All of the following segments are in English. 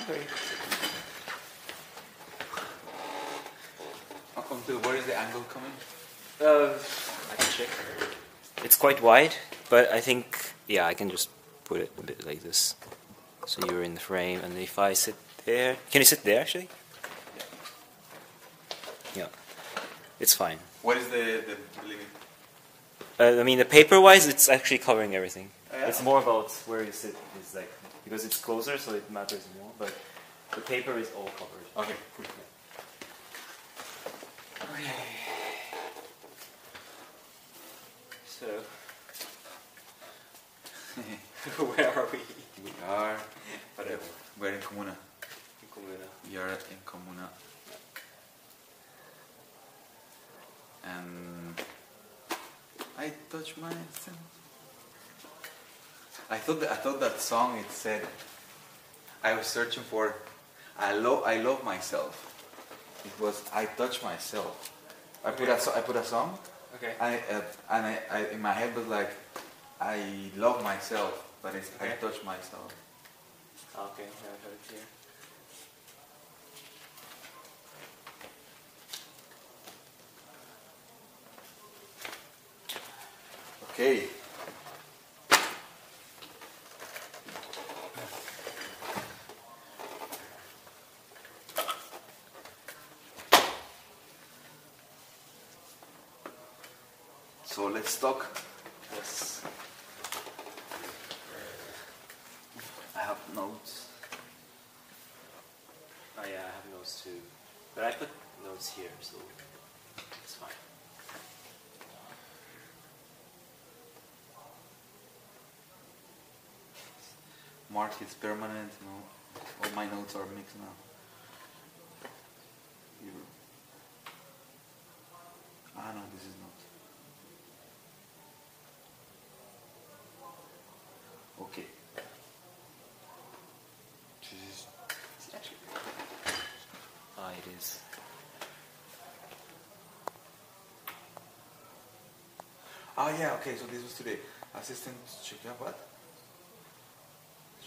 Okay. Until where is the angle coming? I can check. It's quite wide, but I think, yeah, I can just put it a bit like this. So you're in the frame, and if I sit there... Can you sit there, actually? Yeah. It's fine. What is the limit? I mean, the paper-wise, it's actually covering everything. Yeah. It's more about where you sit, is like, because it's closer, so it matters more, but the paper is all covered. Okay, cool. Okay. So, where are we? We are... Whatever. We're in Comuna. In Comuna. We are in Comuna. And... I touch myself. I thought that song, it said... I was searching for... I love myself. It was I touch myself. I put a song. Okay. I in my head was like I love myself, but it's I touch myself. Okay, I have it here. Okay. So let's talk. Yes. I have notes. Oh yeah, I have notes too. But I put notes here, so it's fine. Mark is permanent. No, all my notes are mixed now. No, this is not. Okay. Is it actually? Ah, it is. Oh yeah, okay, so this was today. Assistant check up what?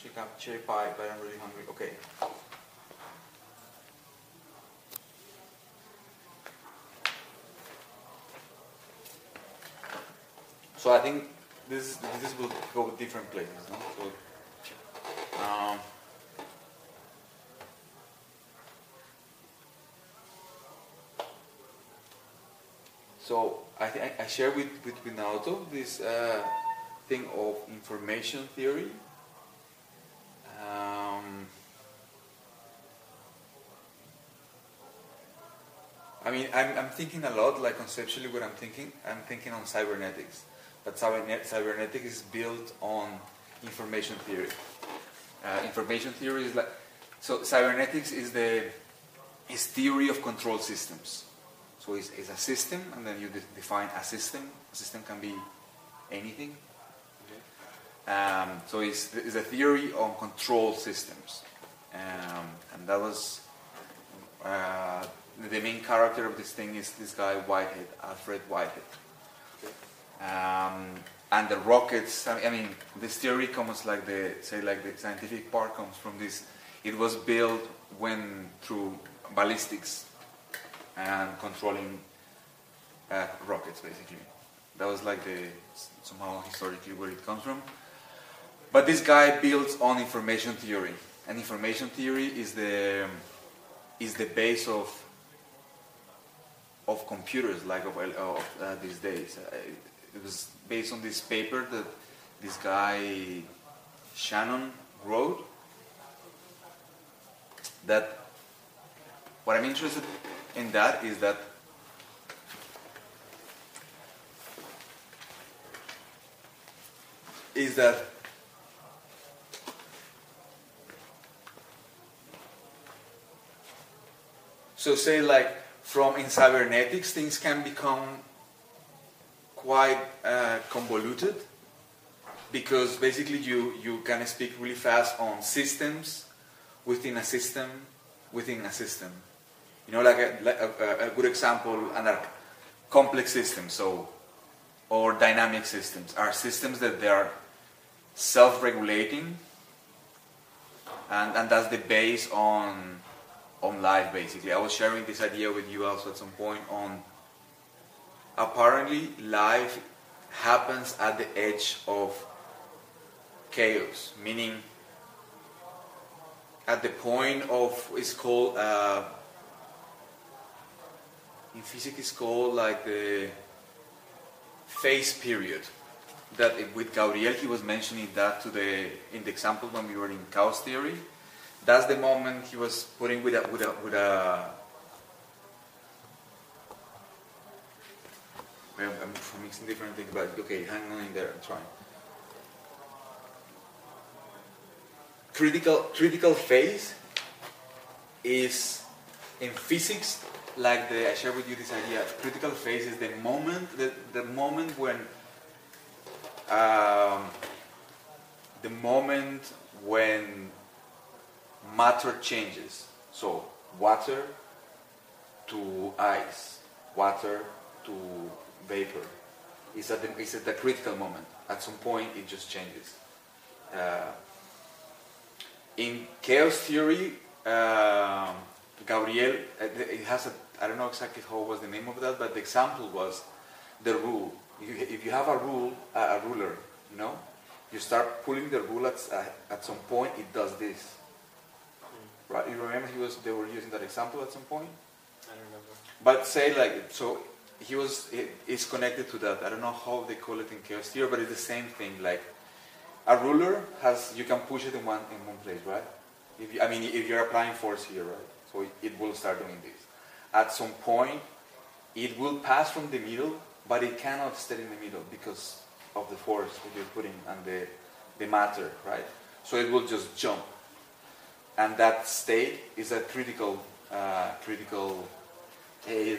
Check up cherry pie, but I'm really hungry. Okay. So I think this will go different places, no? So I think I share with Naoto this thing of information theory. I mean, I'm thinking a lot, like conceptually what I'm thinking on cybernetics. But cybernetics is built on information theory. Information theory is like, so cybernetics is theory of control systems. So it's a system, and then you define a system. A system can be anything. Okay. So it's a theory on control systems, and that was the main character of this thing is this guy Whitehead, Alfred Whitehead. And the rockets, I mean, this theory comes like the scientific part comes from this. It was built through ballistics and controlling rockets, basically. That was like somehow historically where it comes from. But this guy builds on information theory, and information theory is the base of computers, like of these days. It was based on this paper that this guy Shannon wrote. That what I'm interested in that is that so say like from in cybernetics things can become quite convoluted, because basically you can speak really fast on systems within a system within a system. You know, like a good example, and complex systems, or dynamic systems are systems that they are self-regulating, and that's the base on life, basically. I was sharing this idea with you also at some point on apparently life happens at the edge of chaos, meaning at the point of, it's called in physics it's called like the phase period. That with Gabriel, he was mentioning that in the example when we were in chaos theory. That's the moment he was putting with a I'm mixing different things, but okay, hang on in there, I'm trying. Critical phase is in physics, like I shared with you this idea. Critical phase is the moment when matter changes. So water to ice, water to vapor. It's at the critical moment. At some point, it just changes. In chaos theory, Gabriel, it has I don't know exactly how was the name of that, but the example was the rule. If you have a ruler, you start pulling the rule at some point, it does this. Right? You remember they were using that example at some point? I don't remember. But say so it's connected to that. I don't know how they call it in chaos theory, but it's the same thing. Like a ruler you can push it in one place, right? If you're applying force here, right? So it will start doing this. At some point, it will pass from the middle, but it cannot stay in the middle because of the force that you're putting on the matter, right? So it will just jump. And that state is a critical. Hey,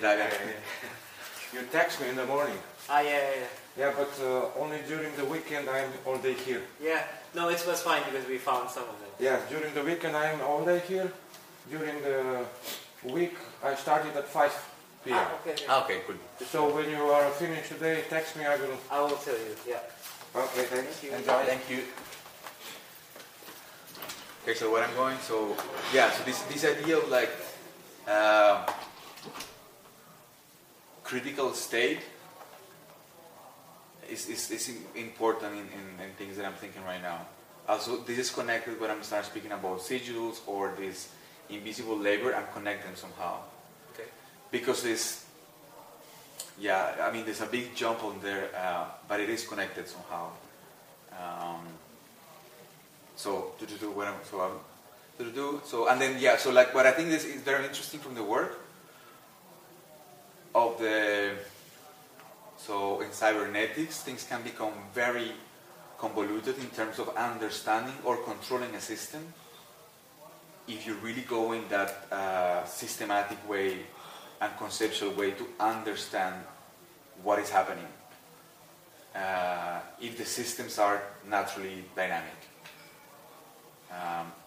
You text me in the morning. Yeah. Yeah, but only during the weekend I'm all day here. Yeah, no, it was fine because we found some of it. Yeah, during the weekend I'm all day here. During the week I started at 5 p.m. Okay. Okay, cool. So when you are finished today, text me, I will tell you, yeah. Okay, thanks. Thank you. Enjoy. Thank you. Okay, so where I'm going, so this idea of like critical state is important in things that I'm thinking right now. Also, this is connected when I'm start speaking about sigils or this invisible labor. I'm connecting them somehow. Okay. Because there's a big jump on there, but it is connected somehow. Like what I think is very interesting from the work of in cybernetics, things can become very convoluted in terms of understanding or controlling a system if you really go in that systematic way and conceptual way to understand what is happening. If the systems are naturally dynamic.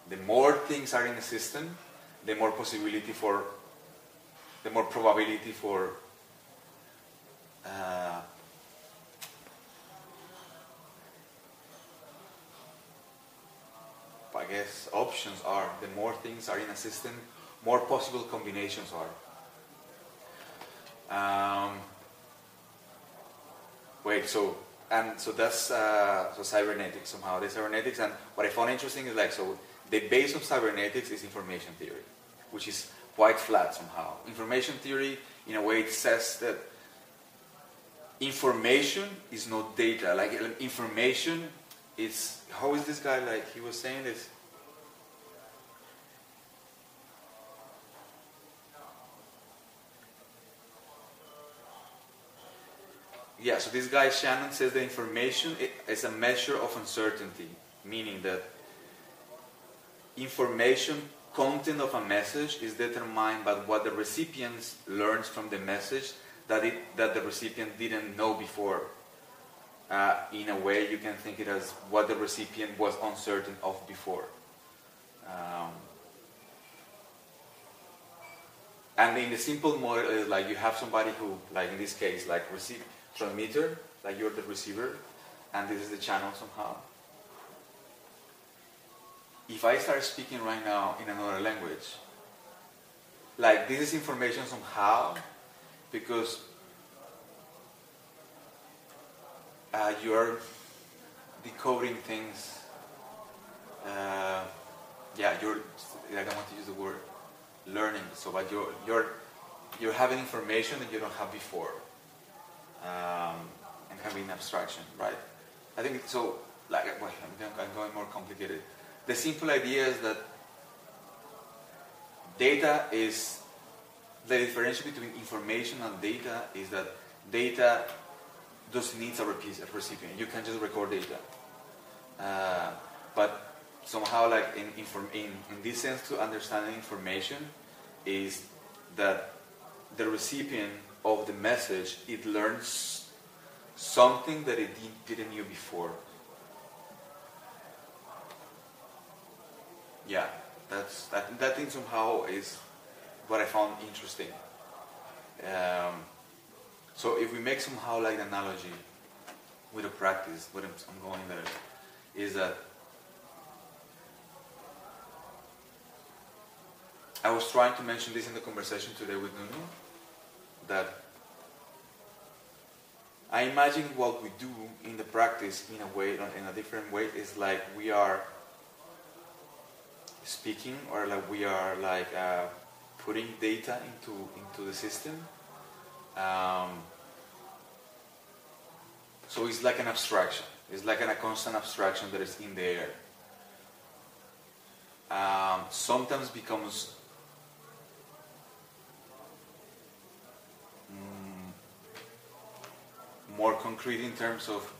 The more things are in a system, the more probability for I guess options are. The more things are in a system, more possible combinations are. So that's cybernetics somehow. The cybernetics, and what I found interesting is the base of cybernetics is information theory, which is quite flat somehow. Information theory, in a way, it says that information is not data. Like information is, how is this guy, like he was saying this? Yeah, so this guy Shannon says that information is a measure of uncertainty, meaning that information content of a message is determined by what the recipient learns from the message that the recipient didn't know before. In a way, you can think it as what the recipient was uncertain of before. And in the simple model, like you have somebody who, like in this case, like transmitter, like you're the receiver, and this is the channel somehow. if I start speaking right now in another language, like this is information somehow, because you're decoding things. You're. I don't want to use the word learning. So, but you're having information that you don't have before, and having abstraction, right? I think so. Like, well, I'm going more complicated. The simple idea is that data is the differential between information and data is that data doesn't need a recipient. You can just record data, but somehow, like in this sense, to understand information is that the recipient of the message, it learns something that it didn't knew before. Yeah, that thing somehow is what I found interesting. So if we make somehow like an analogy with a practice, what I'm going there, is that I was trying to mention this in the conversation today with Nuno, that I imagine what we do in the practice in a way, in a different way, is like we are speaking, or like we are like putting data into the system. So it's like an abstraction. It's like a constant abstraction that is in the air. Sometimes becomes more concrete in terms of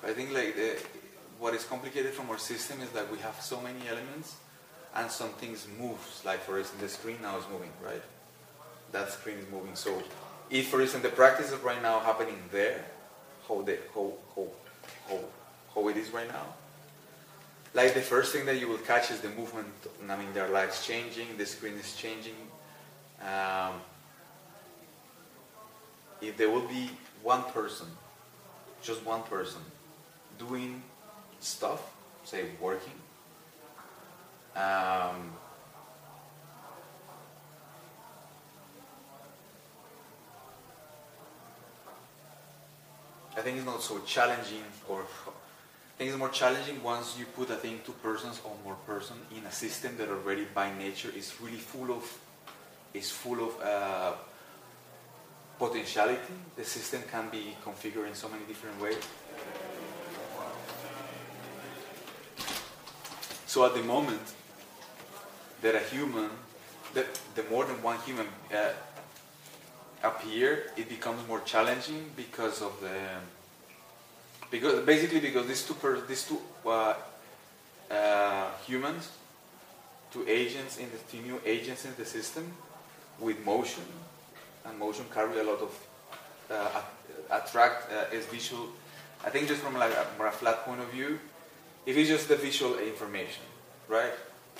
I think like what is complicated from our system is that we have so many elements and some things moves. Like for instance, the screen now is moving, right? That screen is moving. So if for instance the practice is right now happening there, how it is right now, like the first thing that you will catch is the movement. I mean, there are lights changing, the screen is changing. If there will be one person, just one person, doing stuff, say working, I think it's not so challenging, or I think it's more challenging once you put, I think, two persons or more person in a system that already by nature is really full of potentiality. The system can be configured in so many different ways. So at the moment that a human, that the more than one human appear, it becomes more challenging because of because these two humans, two new agents in the system with motion, and motion carry a lot of attract as visual. I think just from like a more flat point of view, if it's just the visual information, right?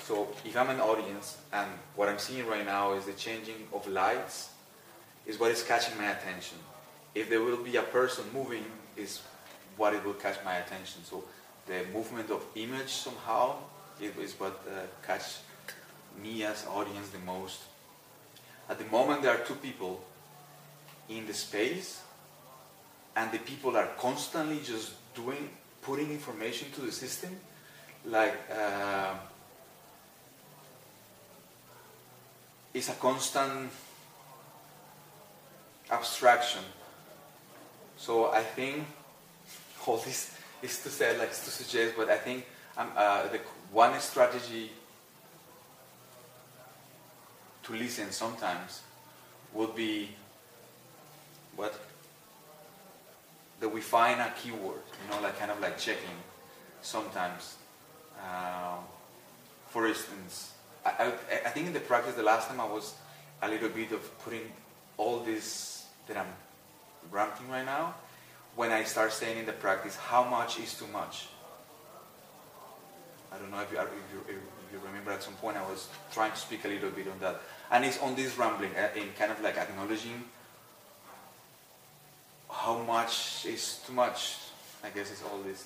So if I'm an audience and what I'm seeing right now is the changing of lights, is what is catching my attention. If there will be a person moving, is what it will catch my attention. So the movement of image somehow is what catch me as audience the most. At the moment there are two people in the space, and the people are constantly just putting information to the system, like it's a constant abstraction. So I think all this is to say, like, to suggest, but I think the one strategy to listen sometimes would be that we find a keyword, like kind of like checking sometimes. For instance, I think in the practice the last time I was a little bit of putting all this that I'm ranting right now, when I start saying in the practice, how much is too much? I don't know if you remember at some point I was trying to speak a little bit on that. And it's on this rambling, in kind of like acknowledging how much is too much? I guess it's all this.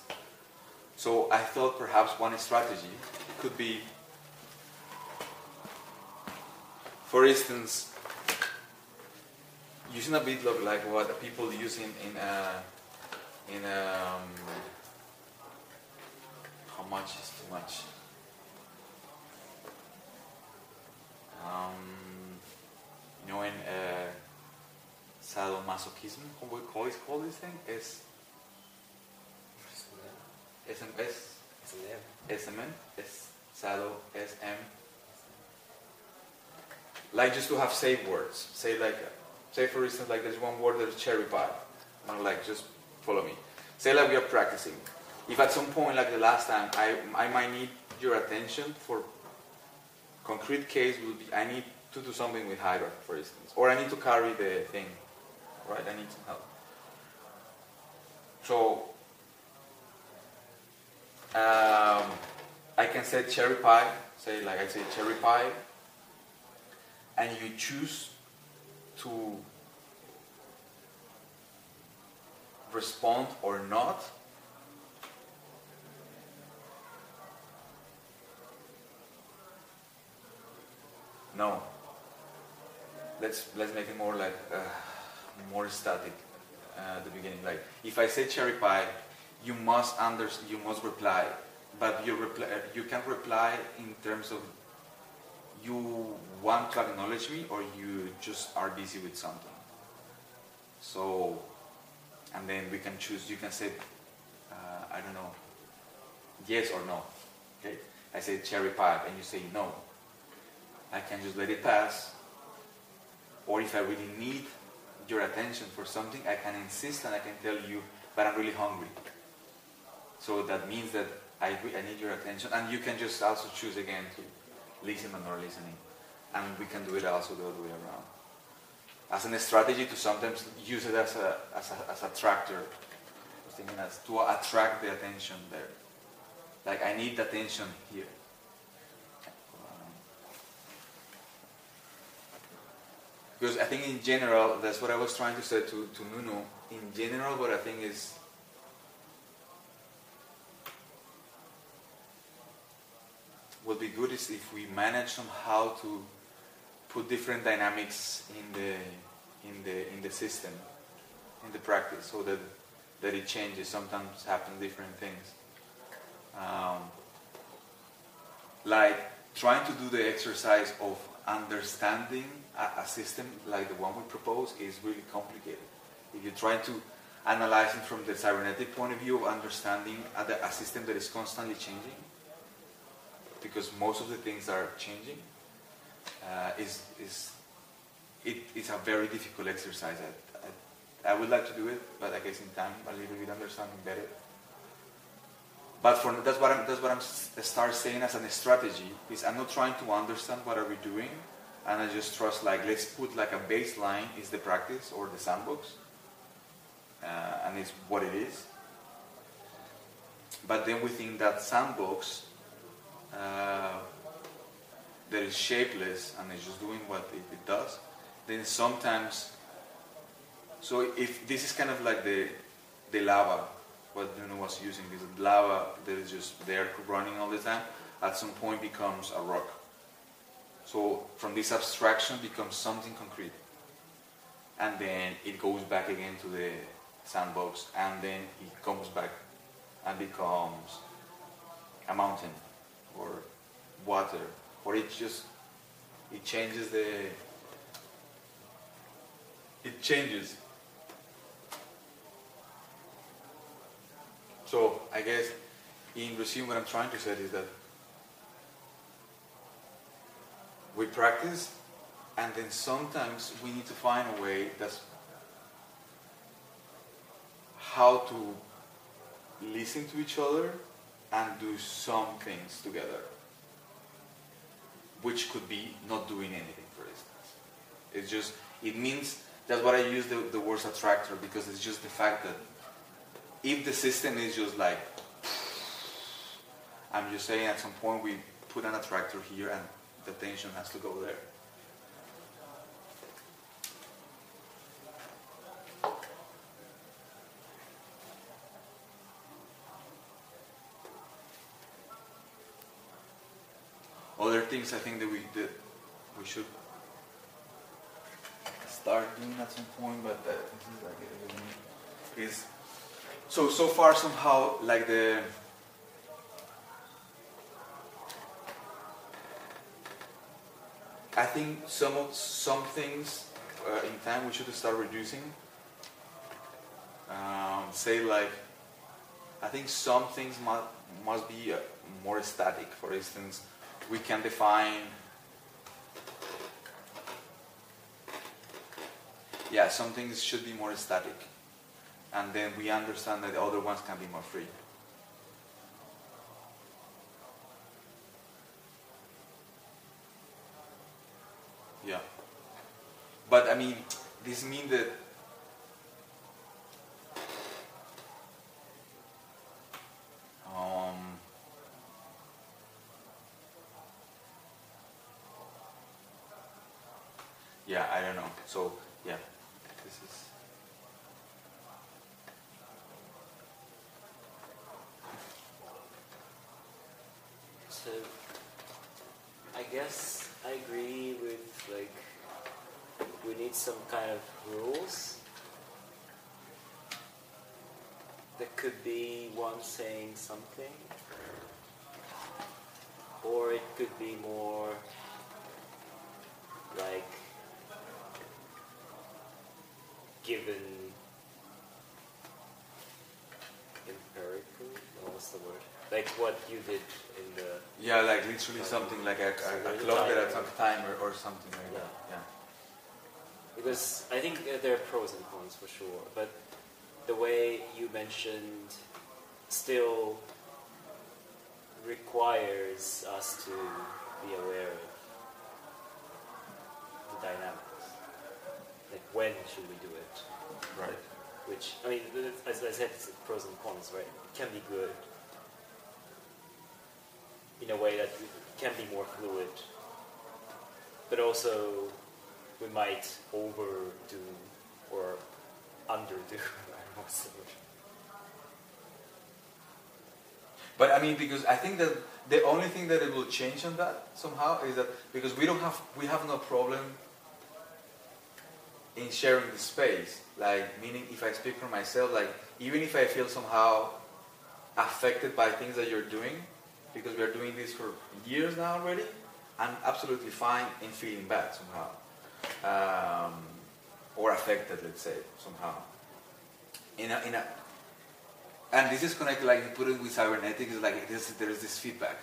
So I thought perhaps one strategy could be, for instance, using a bit of like what people use in how much is too much? You know, in sadomasochism, how is called this thing? Sado, SM. Like just to have safe words. Say for instance, like there's one word, there's cherry pie. And like, just follow me. Say like we are practicing. If at some point, like the last time, I might need your attention for concrete case will be, I need to do something with Hydra, for instance. Or I need to carry the thing, right? I need some help. So, I can say cherry pie, say like I say cherry pie, and you choose to respond or not. No. Let's make it more like more static at the beginning. Like if I say cherry pie, you must reply, but you can reply in terms of you want to acknowledge me or you just are busy with something. So, and then we can choose. You can say, I don't know, yes or no. Okay, I say cherry pie, and you say no. I can just let it pass. Or if I really need your attention for something, I can insist and I can tell you, but I'm really hungry. So that means that I need your attention, and you can just also choose again to listen or not listening, and we can do it also the other way around. As a strategy to sometimes use it as a tractor, thinking as to attract the attention there. Like I need the attention here. Because I think in general, that's what I was trying to say to Nuno. In general, what I think is would be good is if we manage somehow to put different dynamics in the system, in the practice, so that it changes. Sometimes happen different things. Like trying to do the exercise of understanding a system like the one we propose is really complicated. If you try to analyze it from the cybernetic point of view of understanding a system that is constantly changing, because most of the things are changing, it's a very difficult exercise. I would like to do it, but I guess in time a little bit understanding better. But that's what I'm start saying as a strategy. Is I'm not trying to understand what are we doing, and I just trust like let's put like a baseline is the practice or the sandbox, and it's what it is. But then within that sandbox, that is shapeless and it's just doing what it does, then sometimes, so if this is kind of like the lava, what Nuno was using, this lava that is just there running all the time, at some point becomes a rock. So from this abstraction becomes something concrete. And then it goes back again to the sandbox, and then it comes back and becomes a mountain or water, or it changes. So I guess in resume what I'm trying to say is that we practice, and then sometimes we need to find a way that's how to listen to each other and do some things together, which could be not doing anything, for instance. It means, that's what I use the word attractor, because it's just the fact that if the system is just like, I'm just saying at some point we put an attractor here and the tension has to go there. Other things I think that we should start doing at some point, but this is like everything is so far somehow like the I think some things in time we should start reducing. Say like I think some things must be more static. For instance, we can define some things should be more static, and then we understand that the other ones can be more free. Yeah, but I mean, this means that I don't know. So yeah, this is. So I guess I agree with like we need some kind of rules. There could be one saying something, or it could be more like given empirically. What's the word? Like what you did in the Like literally something like a clock at some timer or something like that. Yeah. Because I think there are pros and cons for sure, but the way you mentioned still requires us to be aware of the dynamics. Like when should we do it? Right. Which, I mean, as I said, it's pros and cons, right? It can be good in a way that it can be more fluid, but also we might overdo or underdo. What's the word? But I mean, because I think that the only thing that it will change on that somehow is that because we have no problem in sharing the space. Like, meaning if I speak for myself, like even if I feel somehow affected by things that you're doing, because we are doing this for years now already, I'm absolutely fine in feeling bad somehow, or affected, let's say, somehow. And this is connected, like you put it with cybernetics, like there is this feedback,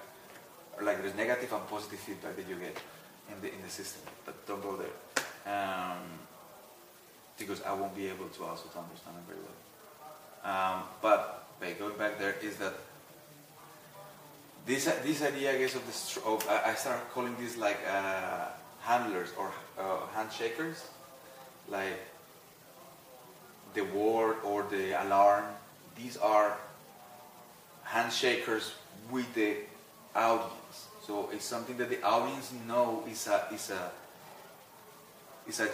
or like there's negative and positive feedback that you get in the system. But don't go there, because I won't be able to also to understand it very well. But going back there is that this idea, I guess, of I started calling this like handlers or handshakers, like the word or the alarm. These are handshakers with the audience. So it's something that the audience know is a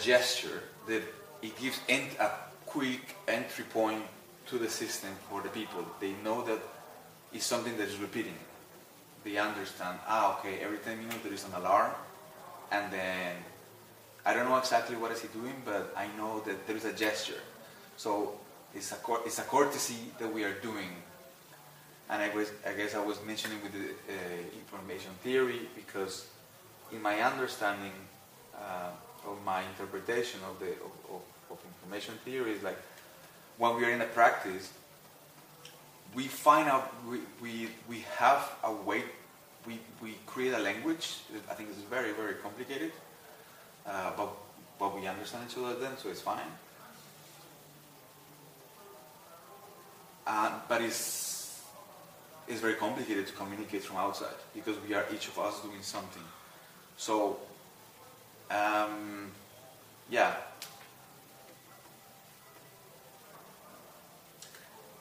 gesture that it gives a quick entry point to the system for the people. They know that it's something that is repeating. They understand, okay, every 10 minutes there is an alarm, and then I don't know exactly what is he doing, but I know that there is a gesture. So it's a courtesy that we are doing. And I guess I was mentioning with the information theory, because in my understanding of my interpretation of information theory is like when we are in a practice, we find out we have a way, we create a language. I think this is very, very complicated, but we understand each other then, so it's fine. But it's very complicated to communicate from outside, because we are each of us doing something. So, yeah.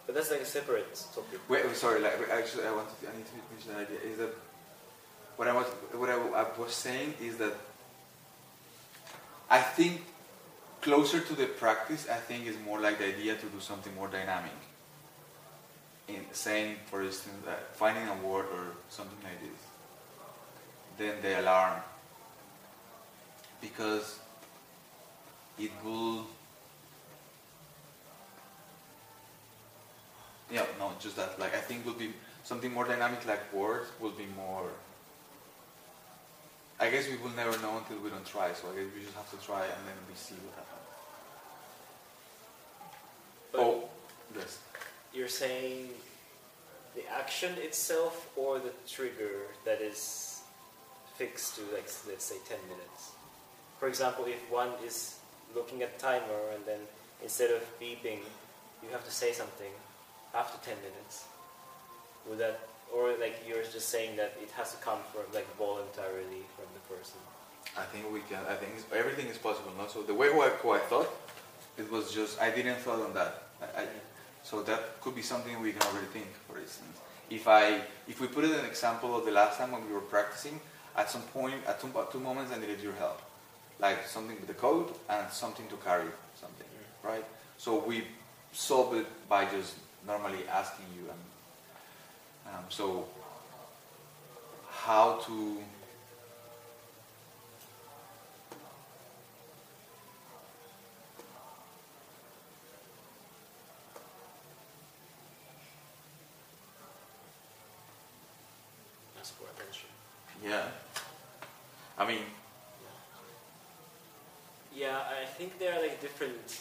But that's like a separate topic. Wait, sorry. Like, actually, I need to finish that idea. Is that what I was saying is that I think closer to the practice, I think is more like the idea to do something more dynamic. In saying, for instance, finding a word or something like this. than the alarm, because it will. Yeah, no, just that. Like I think will be something more dynamic. Like words will be more. I guess we will never know until we don't try. So I guess we just have to try and then we see what happens. But oh, yes. you're saying the action itself or the trigger that is fixed to, like, let's say 10 minutes. For example, if one is looking at the timer and then instead of beeping, you have to say something after 10 minutes. Would that, or like you're just saying that it has to come from, like, voluntarily from the person? I think we can. I think everything is possible. No? So the way how I thought, it was just I didn't thought on that. So that could be something we can already think. For instance, if we put it an example of the last time when we were practicing, at some point, at two moments, I needed your help, like something with the code and something to carry something, right? So we solve it by just normally asking you, and so how to. Ask for attention. Yeah. I mean. Yeah, I think there are like different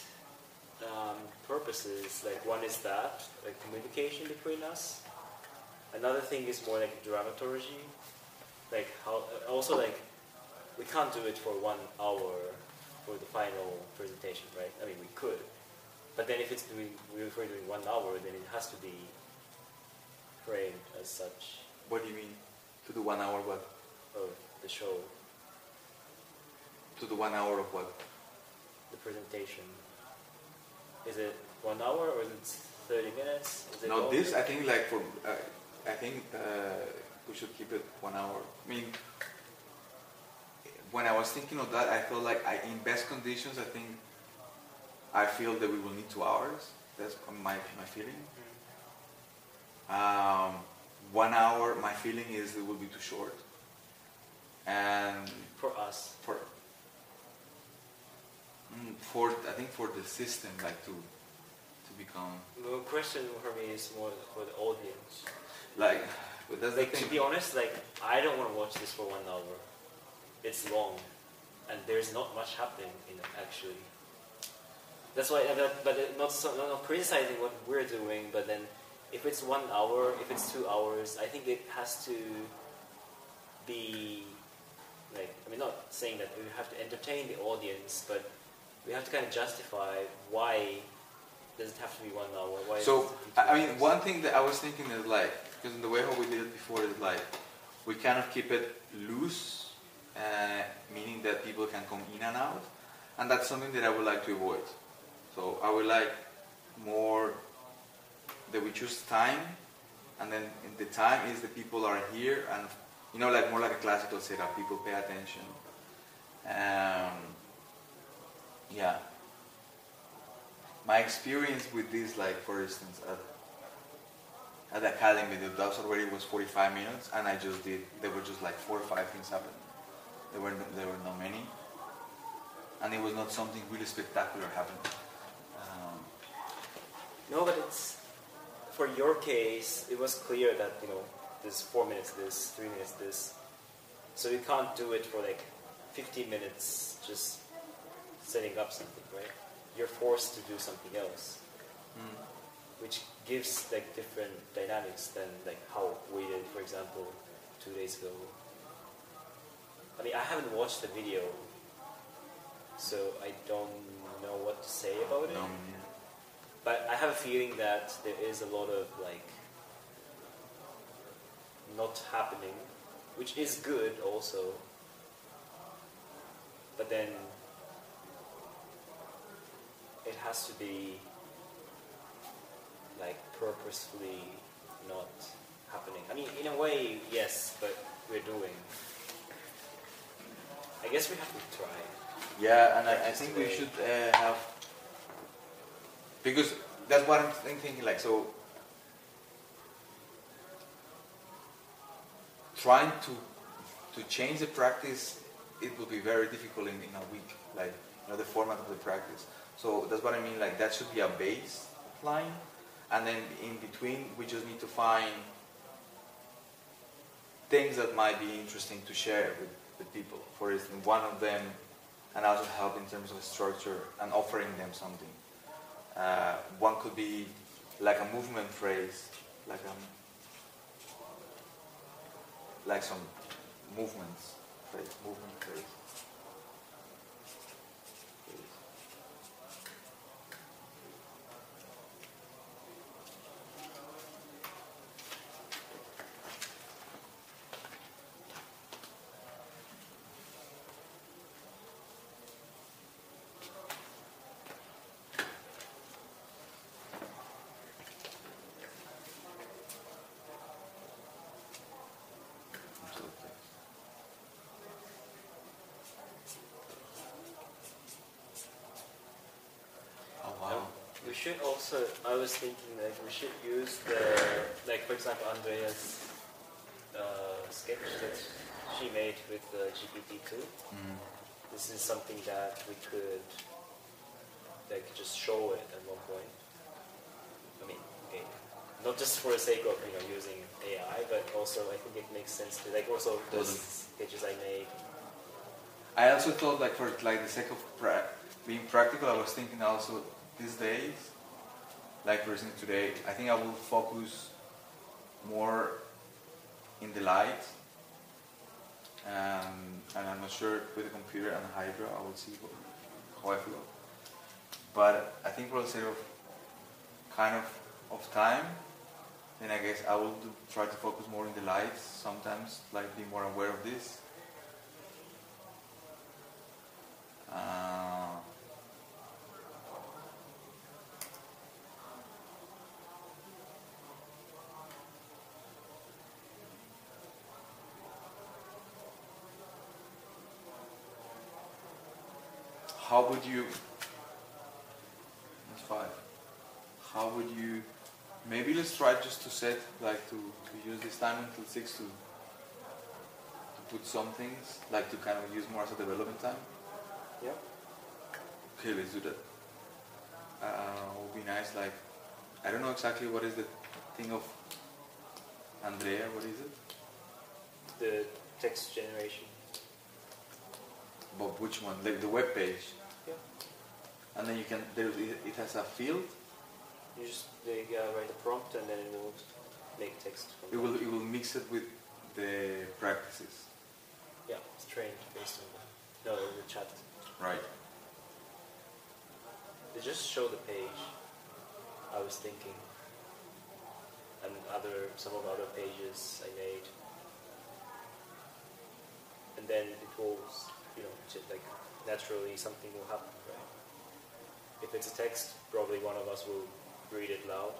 purposes. Like one is that, like communication between us. Another thing is more like dramaturgy. Like how, also like, we can't do it for 1 hour for the final presentation, right? I mean, we could. But then if we're doing 1 hour, then it has to be framed as such. What do you mean? To do 1 hour what? Of the show. To do 1 hour of what? The presentation. Is it 1 hour or is it 30 minutes? Is it No, longer? this I think like for I think we should keep it 1 hour. I mean, when I was thinking of that, I felt like in best conditions, I feel that we will need 2 hours. That's my feeling. 1 hour, my feeling is it will be too short. And For us. I think for the system, like to become The question for me is more for the audience. like, but that's Like, the thing. to be honest, like, I don't want to watch this for 1 hour. It's long, and there's not much happening in it, actually. That's why, not criticizing what we're doing, but then if it's 1 hour, if it's 2 hours, I think it has to be, like, I mean, not saying that we have to entertain the audience, but we have to kind of justify why does it have to be 1 hour? Why So, does it have to be 2 I mean, hours? one thing that I was thinking is like, because in the way how we did it before is like, we kind of keep it loose, meaning that people can come in and out, and that's something that I would like to avoid. So I would like more that we choose time, and then the time is the people are here, and you know, like more like a classical setup. People pay attention. Yeah. My experience with this, like for instance, at the academy, the dubs already was 45 minutes, and I just did. There were just like 4 or 5 things happening. There were not many, and it was not something really spectacular happening. No, but it's, for your case, it was clear that, you know, there's 4 minutes this, 3 minutes this. So you can't do it for like 15 minutes just setting up something, right? You're forced to do something else, which gives like different dynamics than like how we did, for example, 2 days ago. I mean, I haven't watched the video, so I don't know what to say about it. No, But I have a feeling that there is a lot of like not happening, which is good also. But then it has to be like purposefully not happening. I mean, in a way, yes, but we're doing. I guess we have to try. Yeah, and I think we should have, because that's what I'm thinking. Like, so trying to to change the practice, it will be very difficult in a week, like the format of the practice. So that's what I mean, like that should be a baseline, and then in between we just need to find things that might be interesting to share with people. For instance, one of them, and also help in terms of structure and offering them something. One could be like a movement phrase, like some movement phrase. We should also, I was thinking that we should use the, like for example, Andrea's sketch that she made with GPT-2. This is something that we could like just show it at one point. I mean, okay, not just for the sake of using AI, but also I think it makes sense to like also those sketches I made. I also thought like for like the sake of being practical, I was thinking also these days, like for instance today, I think I will focus more in the light, and I'm not sure with the computer and the Hydra, I will see how I feel. But I think for the sake of kind of time, then I guess I will try to focus more in the lights sometimes, like be more aware of this. How would you, that's 5, how would you, maybe let's try just to set, like to use this time until 6 to put some things, like to kind of use more as a development time? Yeah. Okay, let's do that. Would be nice, like, I don't know exactly what is the thing of Andrea, what is it? The text generation. But which one? Like the web page? Yeah. And then you can, it has a field? You just write a prompt and then it will make text. It will mix it with the practices. Yeah, it's trained based on the chat. Right. They just show the page, I was thinking. And some of the other pages I made. And then it will, like naturally something will happen, right? If it's a text, probably one of us will read it loud.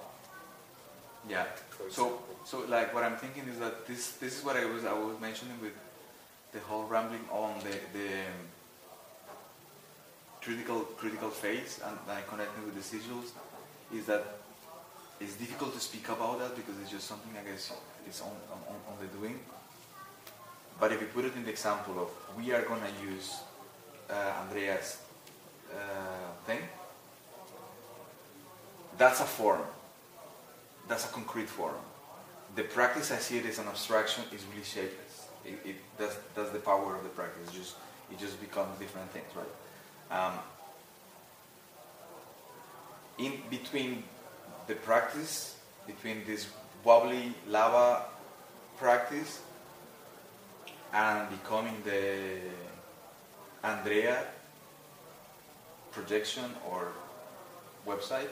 Yeah. So like what I'm thinking is that this is what I was mentioning with the whole rambling on the critical phase and connecting with the sigils, is that it's difficult to speak about that because it's just something I guess it's on the doing. But if you put it in the example of we are gonna use Andrea's thing, that's a form. That's a concrete form. The practice, I see it as an abstraction, is really shapeless. That's the power of the practice. It just becomes different things, right? In between the practice, between this wobbly lava practice and becoming the Andrea projection or website,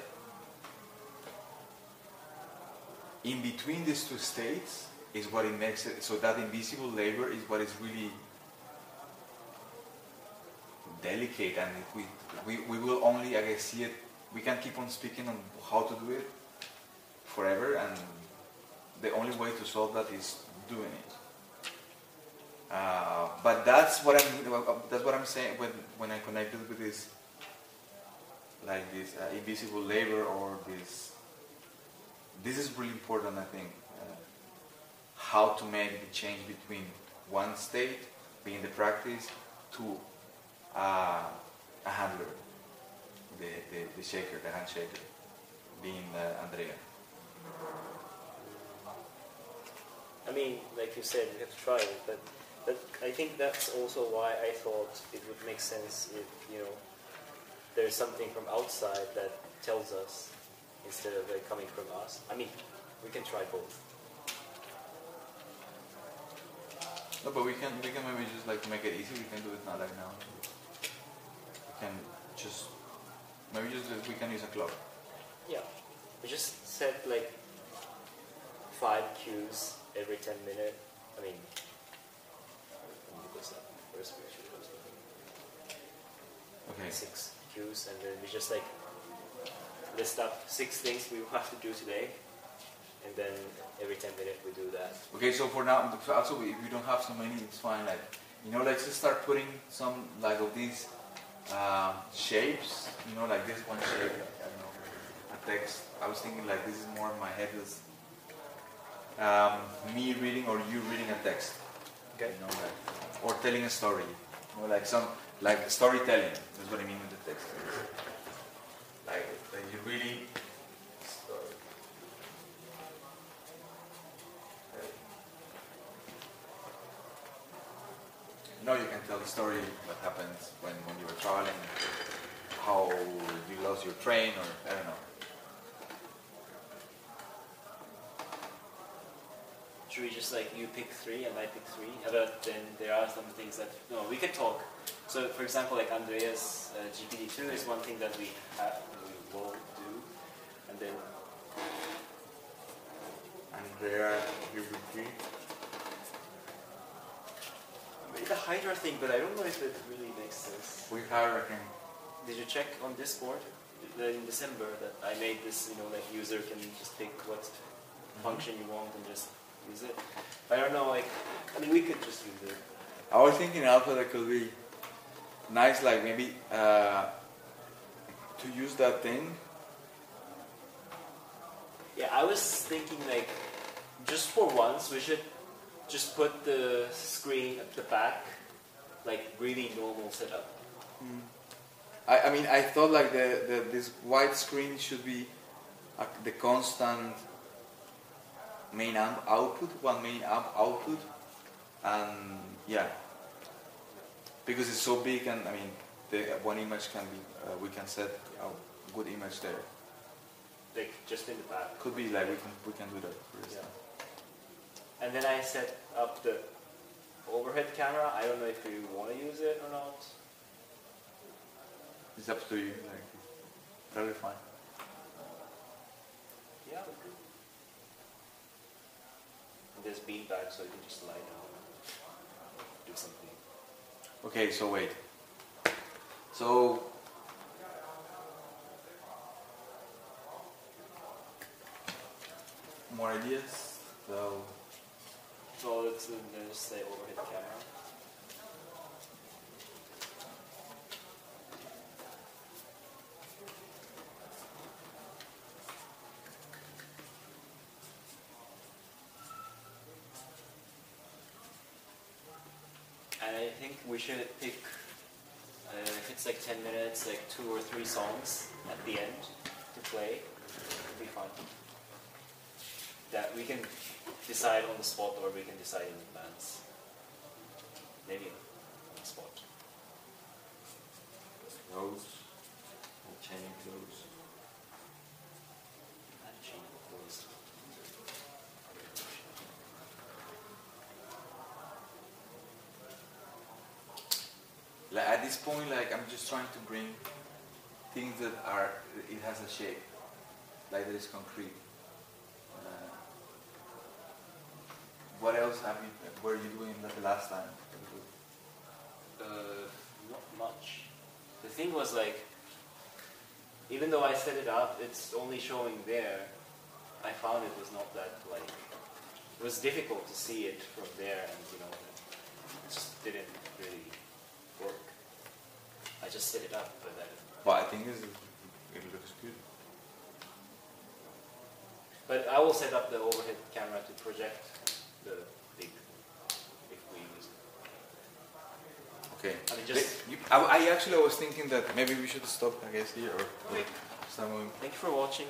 in between these two states is what it makes it, so that invisible labor is what is really delicate, and if we will only, I guess, see it, we can keep on speaking on how to do it forever, and the only way to solve that is doing it. But that's what I'm saying when I connected with this, like this invisible labor, or this is really important, I think, how to make the change between one state, being the practice, to a handler, the shaker, the hand shaker, being Andrea. I mean, like you said, we have to try it, but I think that's also why I thought it would make sense if, there's something from outside that tells us instead of like coming from us. I mean, we can try both. No, but we can maybe just like to make it easy. We can do it not like now. We can just we can use a clock. Yeah, we just set like 5 cues every 10 minutes. I mean, let me look this up. First we should do something. Okay. 6 cues, and then we just like list up 6 things we have to do today, and then every 10 minutes we do that. Okay, so for now, also if we don't have so many, it's fine. Like, let's just start putting some like of these shapes. Like this one shape. Like, I don't know, a text. I was thinking like this is more in my head is me reading or you reading a text. Okay. Or telling a story. Like storytelling. That's what I mean with the text. Like you really. You can tell the story what happened when you were traveling, how you lost your train, or I don't know. Should we just like you pick 3 and I pick 3? But then there are some things that we can talk. So for example, like Andreas GPT-2 is one thing that we will do, and then Andrea, GPT. the Hydra thing, but I don't know if it really makes sense. We hierarchy. Did you check on Discord in December that I made this, like user can just pick what function you want and just use it? I don't know, we could just use it. I was thinking alpha that could be nice, like maybe to use that thing. Yeah, I was thinking like, just for once, we should just put the screen at the back, like really normal setup. I thought like this white screen should be the constant main amp output, one main amp output, and yeah, because it's so big, and the one image can be we can set a good image there. Like just in the back. Could be like we can do that. Yeah. And then I set up the overhead camera. I don't know if you want to use it or not. It's up to you. Like, totally fine. Yeah, we could. And there's beanbag, so you can just lie down and do something. Okay, so wait. So more ideas. So let's just say overhead camera. And I think we should pick, if it's like 10 minutes, like 2 or 3 songs at the end to play. It'll be fun. That we can decide on the spot, or we can decide in advance. Maybe on the spot. Close. Chaining close. Chain close. Like at this point, like I'm just trying to bring things that are it has a shape, like that is concrete. What else were you doing the last time? Not much. The thing was like, even though I set it up, it's only showing there. I found it was not that like, it was difficult to see it from there, and it just didn't really work. I just set it up, but Well, I think it looks good. But I will set up the overhead camera to project the big, if we use Okay. I mean, just I actually was thinking that maybe we should stop, I guess, here or okay. start moving. Thank you for watching.